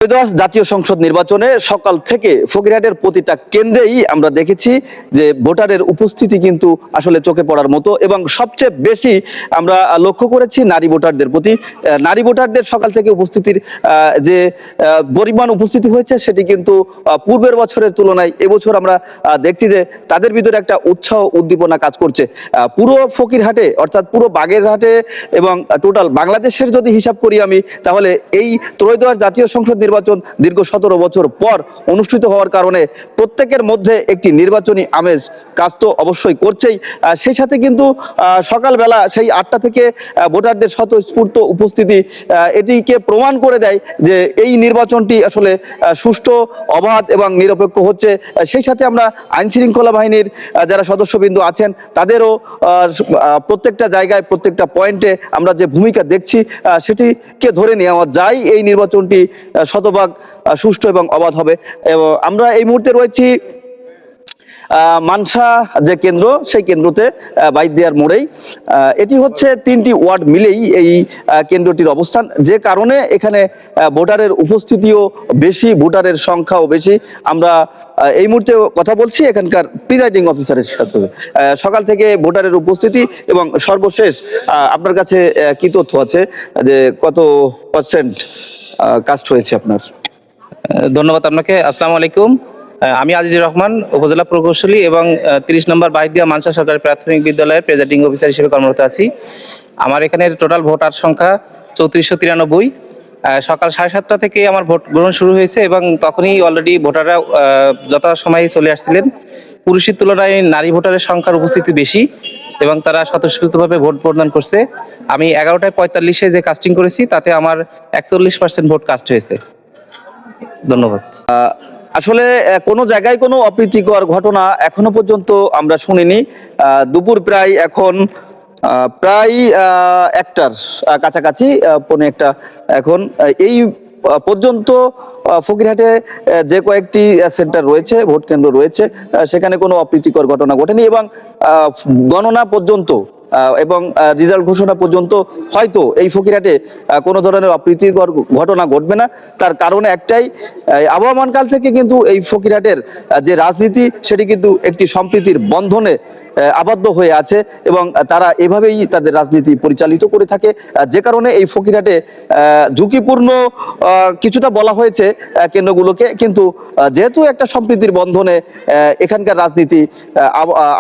ত্রয়োদশ জাতীয় সংসদ নির্বাচনে সকাল থেকে ফকিরহাটের প্রতিটা কেন্দ্রেই আমরা দেখেছি যে ভোটারের উপস্থিতি কিন্তু আসলে চোখে পড়ার মতো, এবং সবচেয়ে বেশি আমরা লক্ষ্য করেছি নারী ভোটারদের প্রতি। নারী ভোটারদের সকাল থেকে উপস্থিতির যে পরিমাণ উপস্থিতি হয়েছে সেটি কিন্তু পূর্বের বছরের তুলনায় এবছর আমরা দেখছি যে তাদের ভিতরে একটা উৎসাহ উদ্দীপনা কাজ করছে। পুরো ফকিরহাটে অর্থাৎ পুরো বাগেরহাটে এবং টোটাল বাংলাদেশের যদি হিসাব করি আমি, তাহলে এই ত্রয়োদশ জাতীয় সংসদ নির্বাচন দীর্ঘ 17 বছর পর অনুষ্ঠিত হওয়ার কারণে প্রত্যেকের মধ্যে একটি নির্বাচনী আমেজ কাজ তো অবশ্যই করছেই। সেই সাথে কিন্তু সকালবেলা সেই 8টা থেকে ভোটারদের স্বতঃস্ফূর্ত উপস্থিতি এটিকে প্রমাণ করে দেয় যে এই নির্বাচনটি আসলে সুষ্ঠু, অবাধ এবং নিরপেক্ষ হচ্ছে। সেই সাথে আমরা আইন শৃঙ্খলা বাহিনীর যারা সদস্যবৃন্দ আছেন তাদেরও প্রত্যেকটা জায়গায় প্রত্যেকটা পয়েন্টে আমরা যে ভূমিকা দেখছি সেটিকে ধরে নেওয়া যায় এই নির্বাচনটি শতভাগ সুষ্ঠু এবং অবাধ হবে। এবং আমরা এই মুহূর্তে রয়েছি মানসা যে কেন্দ্র, সেই কেন্দ্রতে বাইদিয়ার মোড়েই। এটি হচ্ছে 3টি ওয়ার্ড মিলেই এই কেন্দ্রটির অবস্থান, যে কারণে এখানে ভোটারের উপস্থিতিও বেশি, ভোটারের সংখ্যাও বেশি। আমরা এই মুহূর্তে কথা বলছি এখানকার প্রিজাইডিং অফিসারের সাথে। সকাল থেকে ভোটারের উপস্থিতি এবং সর্বশেষ আপনার কাছে কি তথ্য আছে যে কত % কাস্ট হয়েছে আপনার? ধন্যবাদ আপনাকে। আসসালামু আলাইকুম। আমি আজিজুর রহমান, উপজেলা প্রকৌশলী এবং 30 নম্বর বাইদিয়া মানসা সরকারি প্রাথমিক বিদ্যালয়ের প্রেজাইডিং অফিসার হিসেবে কর্মরত আছি। আমার এখানে টোটাল ভোটার সংখ্যা 3493। সকাল 7:30 থেকে আমার ভোট গ্রহণ শুরু হয়েছে এবং তখনই অলরেডি ভোটাররা যথাসময়ে চলে আসছিলেন। পুরুষের তুলনায় নারী ভোটারের সংখ্যার উপস্থিতি বেশি এবং তারা স্বতঃস্ফূর্তভাবে ভোট প্রদান করছে। আমি 11:45-এ যে কাস্টিং করেছি তাতে আমার 41% ভোট কাস্ট হয়েছে। ধন্যবাদ। আসলে কোনো জায়গায় কোনো অপ্রীতিকর ঘটনা এখনো পর্যন্ত আমরা শুনিনি। দুপুর প্রায় এখন প্রায় 1টার কাছাকাছি, 1:45 এখন এই পর্যন্ত ফকিরহাটে যে কয়েকটি সেন্টার রয়েছে, ভোট কেন্দ্র রয়েছে, সেখানে কোনো অপ্রীতিকর ঘটনা ঘটেনি এবং গণনা পর্যন্ত এবং রেজাল্ট ঘোষণা পর্যন্ত হয়তো এই ফকিরহাটে কোনো ধরনের অপ্রীতিকর ঘটনা ঘটবে না। তার কারণে একটাই, আবহমান কাল থেকে কিন্তু এই ফকিরহাটের যে রাজনীতি সেটি কিন্তু একটি সম্প্রীতির বন্ধনে আবদ্ধ হয়ে আছে এবং তারা এভাবেই তাদের রাজনীতি পরিচালিত করে থাকে। যে কারণে এই ফকিরহাটে ঝুঁকিপূর্ণ কিছুটা বলা হয়েছে কেন্দ্রগুলোকে, কিন্তু যেহেতু একটা সম্প্রীতির বন্ধনে এখানকার রাজনীতি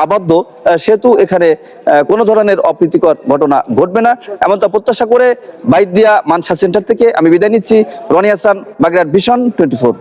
আবদ্ধ, সেহেতু এখানে কোনো ধরনের অপ্রীতিকর ঘটনা ঘটবে না এমনটা প্রত্যাশা করে বাইদিয়া মানসা সেন্টার থেকে আমি বিদায় নিচ্ছি। রনি হাসান, বাগেরহাট ভিশন 24।